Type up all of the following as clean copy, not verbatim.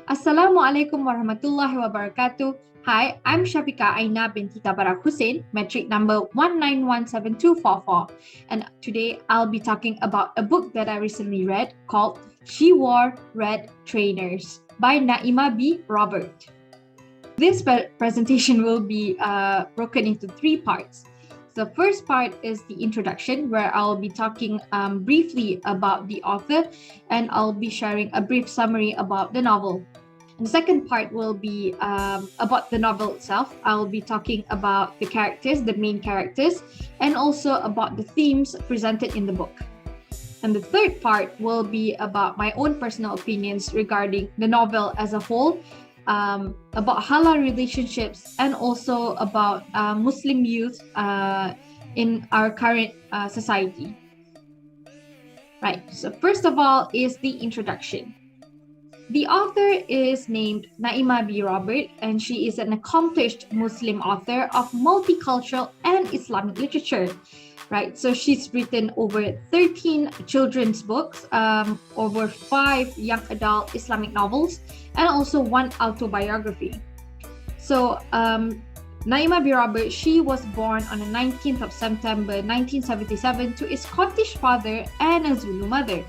Assalamualaikum warahmatullahi wabarakatuh. Hi, I'm Shafiqah Aina binti Tabarak Hussein, metric number 1917244. And today I'll be talking about a book that I recently read called She Wore Red Trainers by Naima B. Robert. This presentation will be broken into three parts. The first part is the introduction, where I'll be talking briefly about the author, and I'll be sharing a brief summary about the novel. And the second part will be about the novel itself. I'll be talking about the characters, the main characters, and also about the themes presented in the book. And the third part will be about my own personal opinions regarding the novel as a whole, about halal relationships, and also about Muslim youth in our current society. Right, so first of all is the introduction. The author is named Naima B. Robert, and she is an accomplished Muslim author of multicultural and Islamic literature. Right, so she's written over 13 children's books, over 5 young adult Islamic novels, and also 1 autobiography. So Naima B. Robert, she was born on the 19th of September 1977 to a Scottish father and a Zulu mother.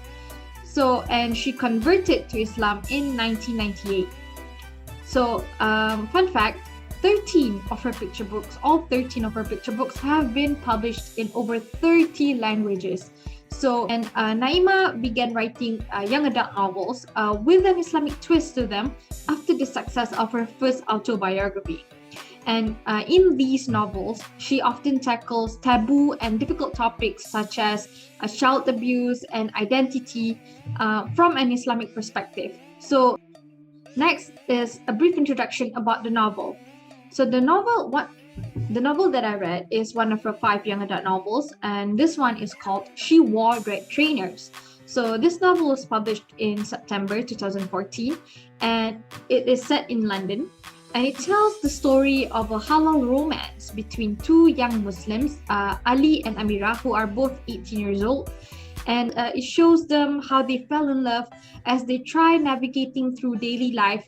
So, and she converted to Islam in 1998. So, fun fact, 13 of her picture books, all 13 of her picture books have been published in over 30 languages. So, and Naima began writing young adult novels with an Islamic twist to them after the success of her first autobiography. And in these novels, she often tackles taboo and difficult topics such as child abuse and identity from an Islamic perspective. So, next is a brief introduction about the novel. So the novel that I read is one of her 5 young adult novels, and this one is called She Wore Red Trainers. So this novel was published in September 2014, and it is set in London, and it tells the story of a halal romance between 2 young Muslims, Ali and Amira, who are both 18 years old. And it shows them how they fell in love as they try navigating through daily life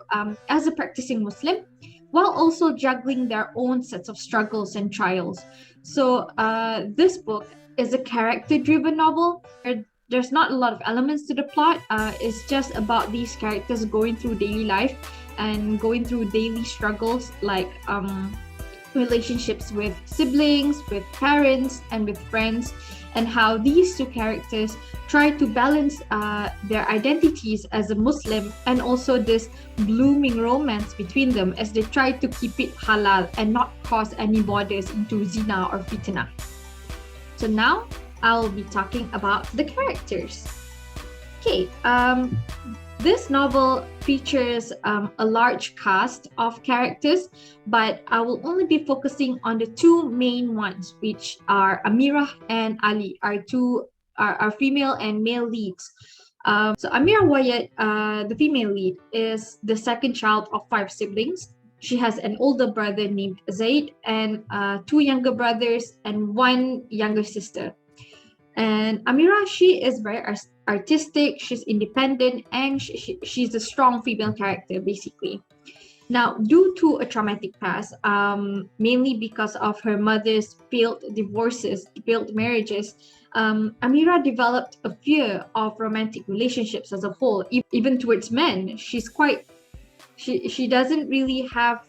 as a practicing Muslim, while also juggling their own sets of struggles and trials. So this book is a character-driven novel. There's not a lot of elements to the plot. It's just about these characters going through daily life and going through daily struggles like relationships with siblings, with parents, and with friends, and how these 2 characters try to balance their identities as a Muslim and also this blooming romance between them as they try to keep it halal and not cross any borders into zina or fitna. So now I'll be talking about the characters. Okay, this novel features a large cast of characters, but I will only be focusing on the 2 main ones, which are Amira and Ali, our female and male leads. So Amira Wyatt, the female lead, is the second child of 5 siblings. She has an older brother named Zaid and 2 younger brothers and 1 younger sister. And Amira, she is very artistic, she's independent, and she's a strong female character, basically. Now, due to a traumatic past, mainly because of her mother's failed divorces, failed marriages, Amira developed a fear of romantic relationships as a whole, even towards men. She doesn't really have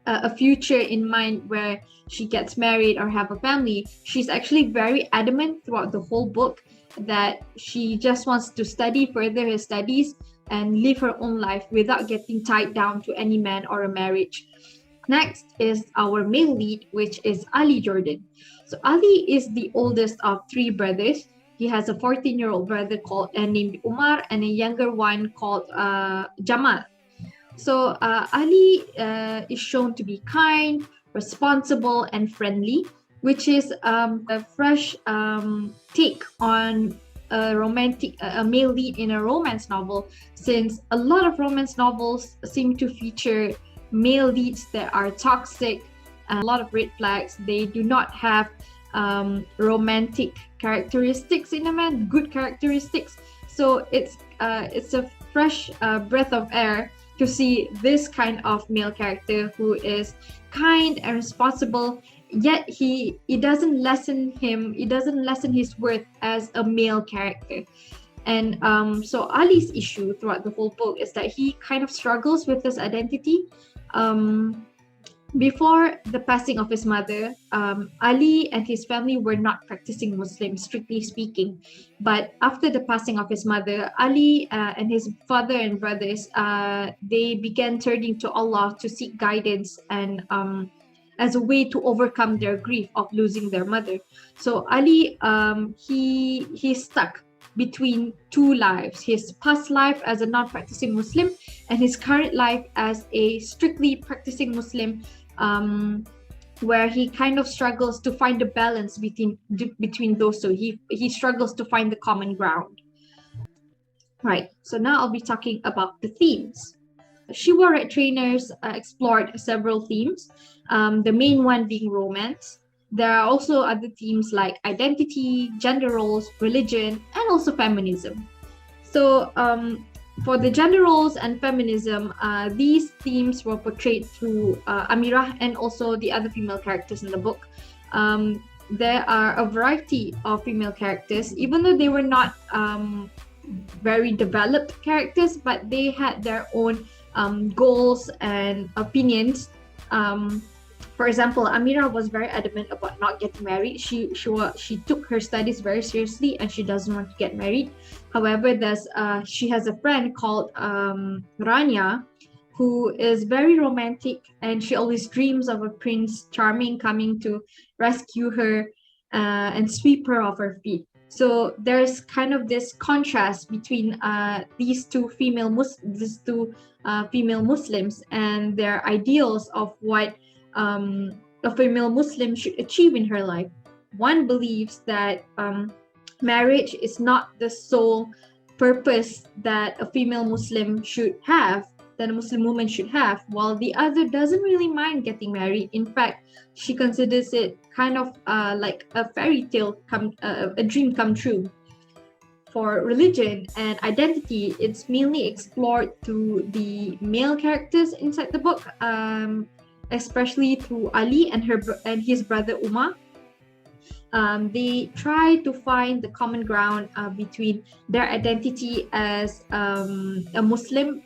a future in mind where she gets married or have a family. She's actually very adamant throughout the whole book that she just wants to further her studies and live her own life without getting tied down to any man or a marriage. Next is our male lead, which is Ali Jordan. So Ali is the oldest of 3 brothers. He has a 14-year-old brother named Umar and a younger one called Jamal. So Ali is shown to be kind, responsible, and friendly, which is a fresh take on a male lead in a romance novel, since a lot of romance novels seem to feature male leads that are toxic, a lot of red flags. They do not have romantic characteristics in a man, good characteristics. So it's a fresh breath of air to see this kind of male character who is kind and responsible, yet it doesn't lessen his worth as a male character. And so Ali's issue throughout the whole book is that he kind of struggles with his identity. Before the passing of his mother, Ali and his family were not practicing Muslim, strictly speaking. But after the passing of his mother, Ali and his father and brothers, they began turning to Allah to seek guidance and as a way to overcome their grief of losing their mother. So Ali, he's stuck between two lives: his past life as a non-practicing Muslim and his current life as a strictly practicing Muslim, where he kind of struggles to find a balance between those two. He struggles to find the common ground. Right, so now I'll be talking about the themes. She-War Red Trainers explored several themes, the main one being romance. There are also other themes like identity, gender roles, religion, and also feminism. So for the gender roles and feminism, these themes were portrayed through Amirah and also the other female characters in the book. There are a variety of female characters, even though they were not very developed characters, but they had their own goals and opinions. For example, Amirah was very adamant about not getting married. She took her studies very seriously and she doesn't want to get married. However, she has a friend called Rania, who is very romantic, and she always dreams of a Prince Charming coming to rescue her and sweep her off her feet. So there's kind of this contrast between these two female Muslims and their ideals of what a female Muslim should achieve in her life. One believes that marriage is not the sole purpose that a female Muslim should have, that a Muslim woman should have, while the other doesn't really mind getting married. In fact, she considers it kind of like a fairy tale, a dream come true. For religion and identity, it's mainly explored through the male characters inside the book, especially through Ali and his brother Umar. They try to find the common ground between their identity as a Muslim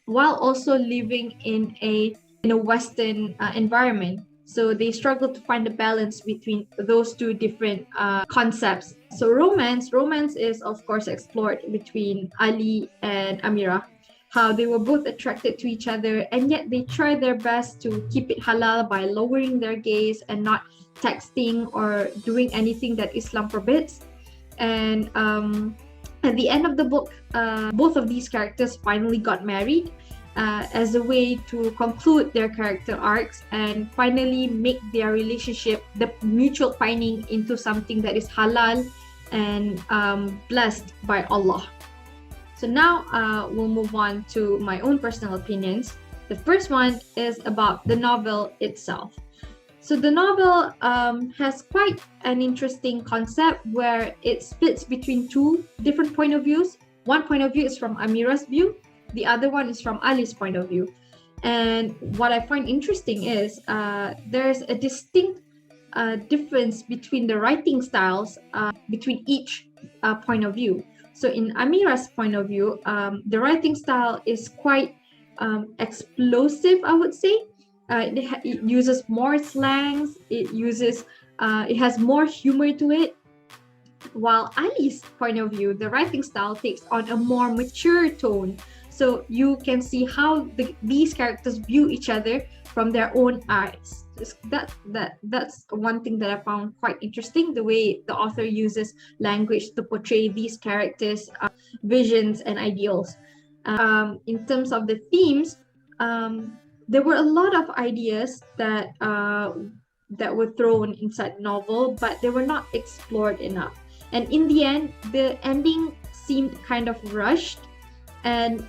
while also living in a Western environment. So they struggle to find a balance between those two different concepts. So romance is of course explored between Ali and Amirah, how they were both attracted to each other, and yet they try their best to keep it halal by lowering their gaze and not texting or doing anything that Islam forbids. And at the end of the book, both of these characters finally got married as a way to conclude their character arcs and finally make their relationship, the mutual finding, into something that is halal and blessed by Allah. So now we'll move on to my own personal opinions. The first one is about the novel itself. So the novel has quite an interesting concept where it splits between two different point of views. One point of view is from Amirah's view, the other one is from Ali's point of view. And what I find interesting is there's a distinct difference between the writing styles between each point of view. So in Amirah's point of view, the writing style is quite explosive, I would say. It uses more slangs, it has more humor to it. While Ali's point of view, the writing style takes on a more mature tone. So you can see how these characters view each other from their own eyes. That's one thing that I found quite interesting, the way the author uses language to portray these characters' visions and ideals. In terms of the themes, there were a lot of ideas that were thrown inside the novel, but they were not explored enough. And in the end, the ending seemed kind of rushed. And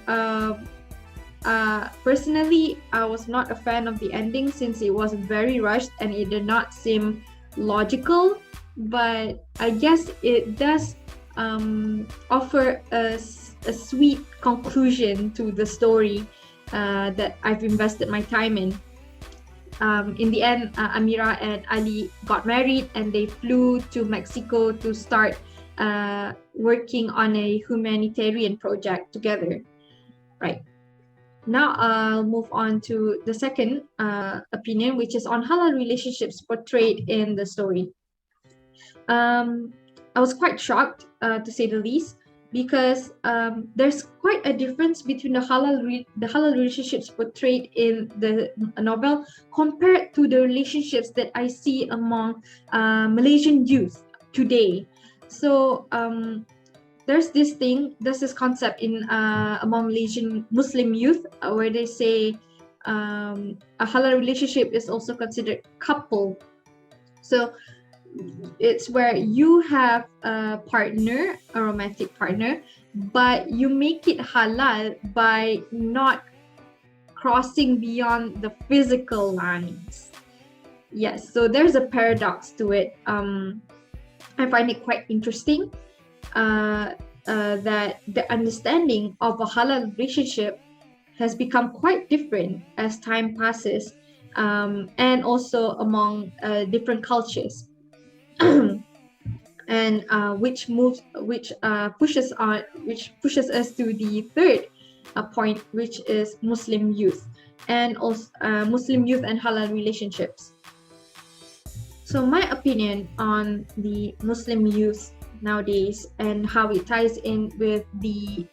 personally, I was not a fan of the ending since it was very rushed and it did not seem logical. But I guess it does offer us a sweet conclusion to the story that I've invested my time in. In the end, Amira and Ali got married and they flew to Mexico to start working on a humanitarian project together. Right. Now I'll move on to the second opinion, which is on halal relationships portrayed in the story. I was quite shocked, to say the least, because there's quite a difference between the halal relationships portrayed in the novel compared to the relationships that I see among Malaysian youth today. So there's this concept in among Malaysian Muslim youth where they say a halal relationship is also considered couple. So it's where you have a partner, a romantic partner, but you make it halal by not crossing beyond the physical lines. Yes, so there's a paradox to it. I find it quite interesting that the understanding of a halal relationship has become quite different as time passes, and also among different cultures. And which pushes us to the third point, which is Muslim youth and also Muslim youth and halal relationships. So my opinion on the Muslim youth nowadays and how it ties in with the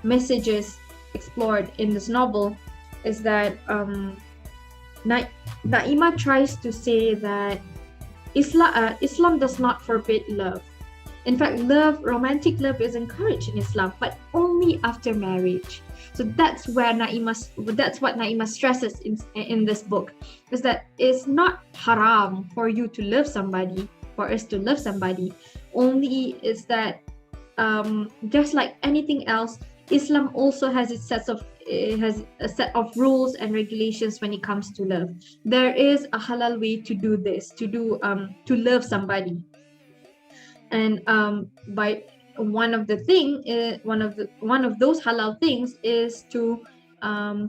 messages explored in this novel is that Naima tries to say that Islam does not forbid love. In fact, romantic love is encouraged in Islam, but only after marriage. So that's what Naima stresses in this book, is that it's not haram for you to love somebody, for us to love somebody. Only is that just like anything else, Islam also has a set of rules and regulations when it comes to love. There is a halal way to do this, to love somebody, and by one of those halal things is to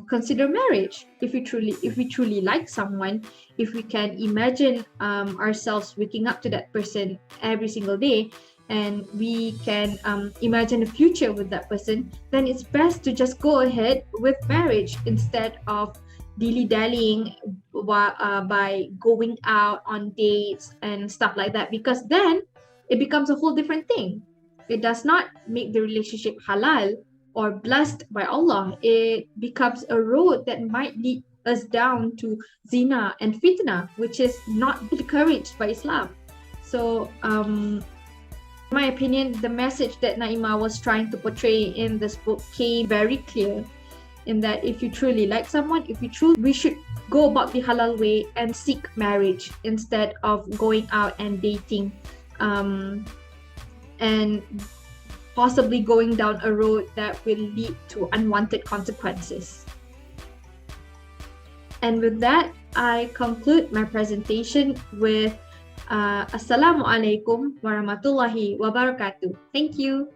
consider marriage. If we truly like someone, if we can imagine ourselves waking up to that person every single day, and we can imagine a future with that person, then it's best to just go ahead with marriage instead of dilly-dallying by going out on dates and stuff like that, because then it becomes a whole different thing. It does not make the relationship halal or blessed by Allah. It becomes a road that might lead us down to zina and fitna, which is not encouraged by Islam. So in my opinion, the message that Naima was trying to portray in this book came very clear, in that if you truly like someone, we should go about the halal way and seek marriage instead of going out and dating, and possibly going down a road that will lead to unwanted consequences. And with that, I conclude my presentation with Assalamualaikum warahmatullahi wabarakatuh. Thank you.